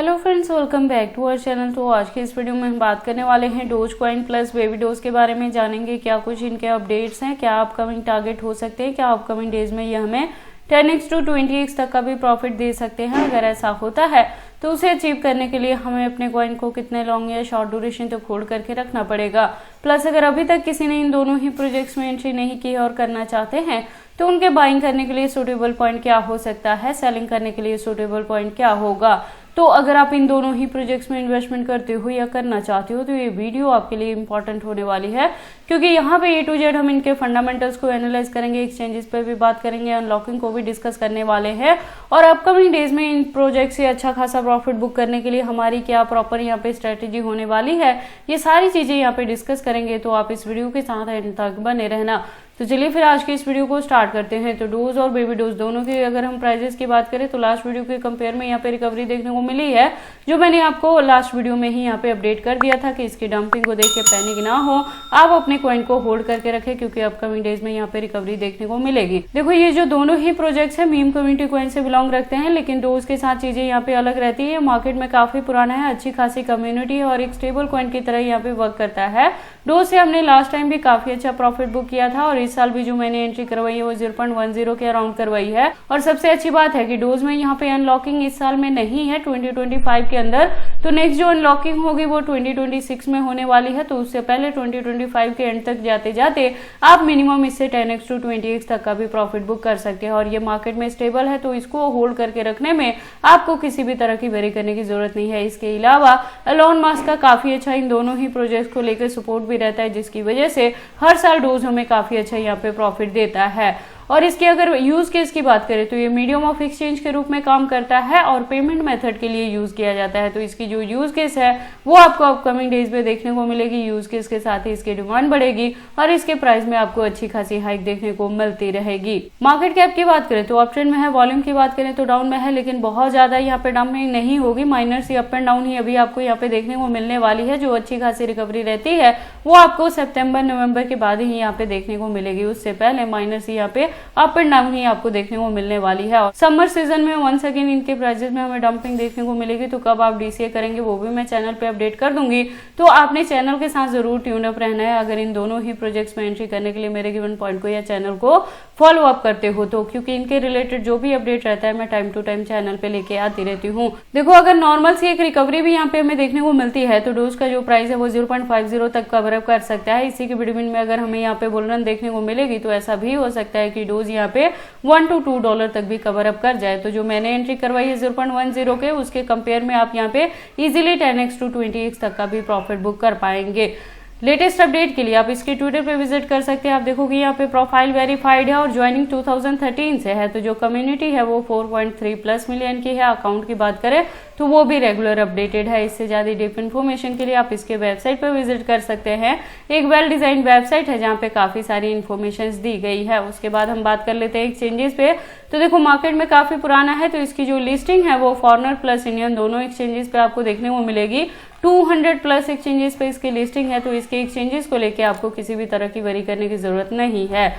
Hello friends, welcome back to our channel. तो आज के इस वीडियो में हम बात करने वाले हैं dose coin plus baby dose के बारे में। जानेंगे क्या कुछ इनके अपडेट्स हैं, क्या अपकमिंग टारगेट हो सकते हैं, क्या अपकमिंग डेज में ये हमें 10x to 20x तक का भी प्रॉफिट दे सकते हैं। अगर ऐसा होता है तो उसे अचीव करने के लिए हमें अपने कॉइन को कितने लॉन्ग या शॉर्ट ड्यूरेशन तक होल्ड करके रखना पड़ेगा। प्लस अगर अभी तक किसी ने इन दोनों ही प्रोजेक्ट्स में एंट्री नहीं की और करना चाहते हैं तो उनके बाइंग करने के लिए सूटेबल पॉइंट क्या हो सकता है, सेलिंग करने के लिए सूटेबल पॉइंट क्या होगा। तो अगर आप इन दोनों ही प्रोजेक्ट्स में इन्वेस्टमेंट करते हो या करना चाहते हो तो ये वीडियो आपके लिए इंपॉर्टेंट होने वाली है, क्योंकि यहाँ पे A to Z हम इनके फंडामेंटल्स को एनालाइज करेंगे, एक्सचेंजेस पे भी बात करेंगे, अनलॉकिंग को भी डिस्कस करने वाले हैं और अपकमिंग डेज में इन प्रोजेक्ट से अच्छा खासा प्रॉफिट बुक करने के लिए हमारी क्या प्रॉपर यहाँ पे स्ट्रेटेजी होने वाली है, ये सारी चीजें यहाँ पे डिस्कस करेंगे। तो आप इस वीडियो के साथ एंड तक बने रहना। तो चलिए फिर आज के इस वीडियो को स्टार्ट करते हैं। तो डोज और बेबी डोज दोनों की अगर हम प्राइजेस की बात करें तो लास्ट वीडियो के कंपेयर में यहाँ पे रिकवरी देखने को मिली है, जो मैंने आपको लास्ट वीडियो में ही यहाँ पे अपडेट कर दिया था कि इसकी डंपिंग को देख के पैनिक ना हो, आप अपने कॉइन को होल्ड करके रखें क्योंकि अपकमिंग डेज में यहाँ पे रिकवरी देखने को मिलेगी। देखो, ये जो दोनों ही प्रोजेक्ट्स है मीम कम्युनिटी कॉइन से बिलोंग रखते हैं, लेकिन डोज के साथ चीजें यहाँ पे अलग रहती है। मार्केट में काफी पुराना है, अच्छी खासी कम्युनिटी है और एक स्टेबल कॉइन की तरह यहाँ पे वर्क करता है। डोज से हमने लास्ट टाइम भी काफी अच्छा प्रॉफिट बुक किया था और इस साल भी जो मैंने एंट्री करवाई है वो 0.10 के अराउंड करवाई है। और सबसे अच्छी बात है कि डोज में यहाँ पे अनलॉकिंग इस साल में नहीं है 2025 के अंदर, तो नेक्स्ट जो अनलॉकिंग होगी वो 2026 में होने वाली है। तो उससे पहले 2025 के एंड तक जाते जाते आप मिनिमम इससे 10x to 20x तक का भी प्रॉफिट बुक कर सकते हैं। और ये मार्केट में स्टेबल है तो इसको होल्ड करके रखने में आपको किसी भी तरह की वेरी करने की जरूरत नहीं है। इसके अलावा एलोन मस्क का काफी अच्छा इन दोनों ही प्रोजेक्ट को लेकर सपोर्ट भी रहता है, जिसकी वजह से हर साल डोज हमें काफी अच्छा यहाँ पे प्रॉफिट देता है। और इसके अगर यूज केस की बात करें तो ये मीडियम ऑफ एक्सचेंज के रूप में काम करता है और पेमेंट मेथड के लिए यूज किया जाता है। तो इसकी जो यूज केस है वो आपको अपकमिंग डेज में देखने को मिलेगी। यूज केस के साथ ही इसकी डिमांड बढ़ेगी और इसके प्राइस में आपको अच्छी खासी हाइक देखने को मिलती रहेगी। मार्केट कैप की बात करें तो अप ट्रेंड में है, वॉल्यूम की बात करें तो डाउन में है, लेकिन बहुत ज्यादा यहाँ पे डंपिंग नहीं होगी। माइनर सी अप एंड डाउन ही अभी आपको यहाँ पे देखने को मिलने वाली है। जो अच्छी खासी रिकवरी रहती है वो आपको सितंबर नवंबर के बाद ही यहाँ पे देखने को मिलेगी। उससे पहले माइनर सी यहाँ पे अप एंड डाउन आपको देखने को मिलने वाली है। और समर सीजन में वंस अगेन इनके प्राइसेस में हमें डंपिंग देखने को मिलेगी। तो कब आप डीसीए करेंगे वो भी मैं चैनल पे अपडेट कर दूंगी, तो आपने चैनल के साथ जरूर ट्यून अप रहना है अगर इन दोनों ही प्रोजेक्ट्स में एंट्री करने के लिए मेरे गिवन पॉइंट को या चैनल को फॉलो अप करते हो तो, क्योंकि इनके रिलेटेड जो भी अपडेट रहता है मैं टाइम टू टाइम चैनल पे लेके आती रहती हूँ। देखो, अगर नॉर्मल सी एक रिकवरी भी यहाँ पे हमें देखने को मिलती है तो डोज का जो प्राइस है वो 0.50 तक कवर अप कर सकता है। इसी के बिटवीन में अगर हमें यहाँ पे बुल रन देखने को मिलेगी तो ऐसा भी हो सकता है कि डोज यहाँ पे $1 to $2 तक भी कवर अप कर जाए। तो जो मैंने एंट्री करवाई है 0.10 के, उसके कंपेयर में आप यहाँ पे इजीली 10x to 20x तक का भी प्रॉफिट बुक कर पाएंगे। लेटेस्ट अपडेट के लिए आप इसके ट्विटर पे विजिट कर सकते हैं। आप देखोगे यहाँ पे प्रोफाइल वेरीफाइड है और ज्वाइनिंग 2013 से है। तो जो कम्युनिटी है वो 4.3+ मिलियन की है। अकाउंट की बात करें तो वो भी रेगुलर अपडेटेड है। इससे ज्यादा डीप इन्फॉर्मेशन के लिए आप इसके वेबसाइट पे विजिट कर सकते हैं। एक वेल डिजाइन वेबसाइट है जहाँ पे काफी सारी इन्फॉर्मेशन दी गई है। उसके बाद हम बात कर लेते हैं एक्सचेंजेस पे। तो देखो, मार्केट में काफी पुराना है तो इसकी जो लिस्टिंग है वो फॉरेनर प्लस इंडियन दोनों एक्सचेंजेस पे आपको देखने को मिलेगी। 200+ एक्सचेंजेस पे इसकी लिस्टिंग है, तो इसके एक्सचेंजेस को लेके आपको किसी भी तरह की वरी करने की जरूरत नहीं है।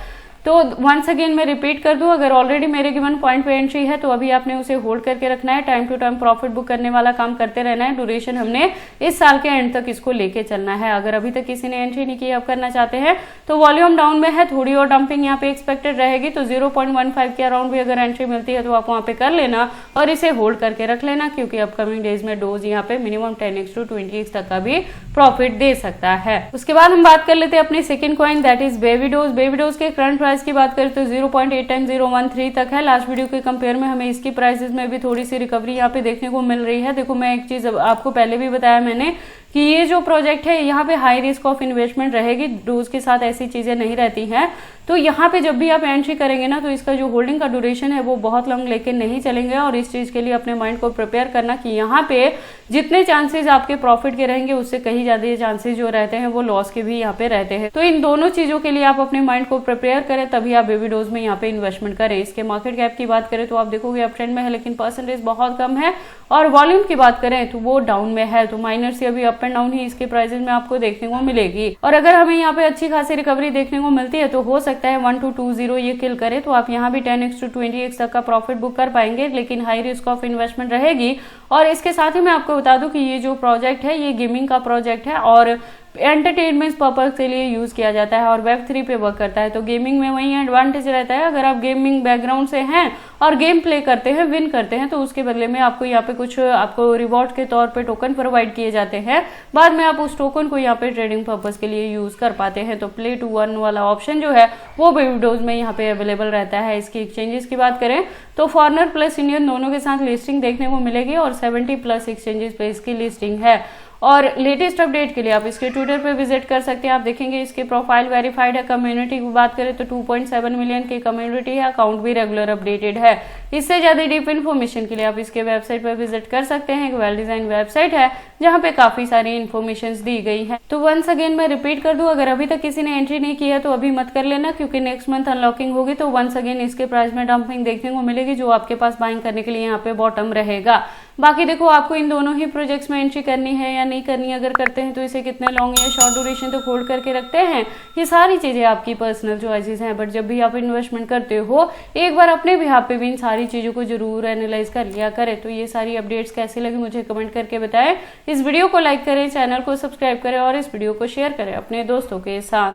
तो वंस अगेन मैं रिपीट कर दूं, अगर ऑलरेडी मेरे गिवन पॉइंट पे एंट्री है तो अभी आपने उसे होल्ड करके रखना है। Time to time profit book करने वाला काम करते रहना है। ड्यूरेशन हमने इस साल के एंड तक इसको लेके चलना है। अगर अभी तक किसी ने एंट्री नहीं की, आप करना चाहते हैं तो वॉल्यूम डाउन में है, थोड़ी और डंपिंग यहाँ पे एक्सपेक्टेड रहेगी। तो 0.15 के अराउंड भी अगर एंट्री मिलती है तो आप वहाँ पे कर लेना और इसे होल्ड करके रख लेना, क्योंकि अपकमिंग डेज में डोज यहाँ पे मिनिमम 10x to 20x तक का भी प्रॉफिट दे सकता है। उसके बाद हम बात कर लेते हैं अपने second coin, that is baby dose. Baby dose के करंट प्राइस की बात करें तो 0.8 times 013 तक है। लास्ट वीडियो के कंपेयर में हमें इसकी प्राइसेस में भी थोड़ी सी रिकवरी यहाँ पे देखने को मिल रही है। देखो, मैं एक चीज आपको पहले भी बताया मैंने कि ये जो प्रोजेक्ट है यहाँ पे हाई रिस्क ऑफ इन्वेस्टमेंट रहेगी। डोज के साथ ऐसी चीजें नहीं रहती हैं। तो यहाँ पे जब भी आप एंट्री करेंगे ना तो इसका जो होल्डिंग का ड्यूरेशन है वो बहुत लॉन्ग लेके नहीं चलेंगे। और इस चीज के लिए अपने माइंड को प्रिपेयर करना कि यहाँ पे जितने चांसेस आपके प्रॉफिट के रहेंगे उससे कहीं ज्यादा चांसेस जो रहते हैं वो लॉस के भी यहाँ पे रहते हैं। तो इन दोनों चीजों के लिए आप अपने माइंड को प्रिपेयर करें, तभी आप बेबी डोज में यहाँ पे इन्वेस्टमेंट करें। इसके मार्केट कैप की बात करें तो आप देखोगे अप ट्रेंड में है, लेकिन परसेंटेज बहुत कम है। और वॉल्यूम की बात करें तो वो डाउन में है। तो माइनर से अभी अप अप एंड डाउन ही इसके प्राइसेस में आपको देखने को मिलेगी। और अगर हमें यहाँ पे अच्छी खासी रिकवरी देखने को मिलती है तो हो सकता है 1220 ये किल करे, तो आप यहाँ भी 10x to 20x तक का प्रॉफिट बुक कर पाएंगे, लेकिन हाई रिस्क ऑफ इन्वेस्टमेंट रहेगी। और इसके साथ ही मैं आपको बता दूं कि ये जो प्रोजेक्ट है ये गेमिंग का प्रोजेक्ट है और एंटरटेनमेंट पर्पज के लिए यूज किया जाता है और Web3 पे वर्क करता है। तो गेमिंग में वही एडवांटेज रहता है, अगर आप गेमिंग बैकग्राउंड से हैं और गेम प्ले करते हैं, विन करते हैं, तो उसके बदले में आपको यहाँ पे कुछ आपको रिवॉर्ड के तौर पे टोकन प्रोवाइड किए जाते हैं। बाद में आप उस टोकन को यहाँ पे ट्रेडिंग पर्पज के लिए यूज कर पाते हैं। तो प्ले टू अर्न वाला ऑप्शन जो है वो बेबीडोज में यहाँ पे अवेलेबल रहता है। इसकी एक्सचेंजेस की बात करें तो फॉरनर प्लस इंडियन दोनों के साथ लिस्टिंग देखने को मिलेगी और 70+ एक्सचेंजेस पे इसकी लिस्टिंग है। और लेटेस्ट अपडेट के लिए आप इसके ट्विटर पे विजिट कर सकते हैं। आप देखेंगे इसके प्रोफाइल वेरीफाइड है। कम्युनिटी की बात करें तो 2.7 मिलियन की कम्युनिटी है, अकाउंट भी रेगुलर अपडेटेड है। इससे ज्यादा डीप इन्फॉर्मेशन के लिए आप इसके वेबसाइट पर विजिट कर सकते हैं। एक वेल डिजाइन वेबसाइट है जहाँ पे काफी सारी इन्फॉर्मेशन दी गई है। तो वंस अगेन मैं रिपीट कर दूं, अगर अभी तक किसी ने एंट्री नहीं किया तो अभी मत कर लेना, क्योंकि नेक्स्ट मंथ अनलॉकिंग होगी तो वंस अगेन इसके प्राइस में डंपिंग देखने को मिलेगी, जो आपके पास बाइंग करने के लिए यहाँ पे बॉटम रहेगा। बाकी देखो आपको इन दोनों ही प्रोजेक्ट्स में एंट्री करनी है या नहीं करनी, अगर करते हैं तो इसे कितने लॉन्ग या शॉर्ट ड्यूरेशन तक होल्ड करके रखते हैं, ये सारी चीजें आपकी पर्सनल चॉइसेस हैं। बट जब भी आप इन्वेस्टमेंट करते हो एक बार अपने बिहाफ पे भी इन सारी चीजों को जरूर एनालाइज कर लिया करें। तो ये सारी अपडेट्स कैसी लगी मुझे कमेंट करके बताएं। इस वीडियो को लाइक करें, चैनल को सब्सक्राइब करें और इस वीडियो को शेयर करें अपने दोस्तों के साथ।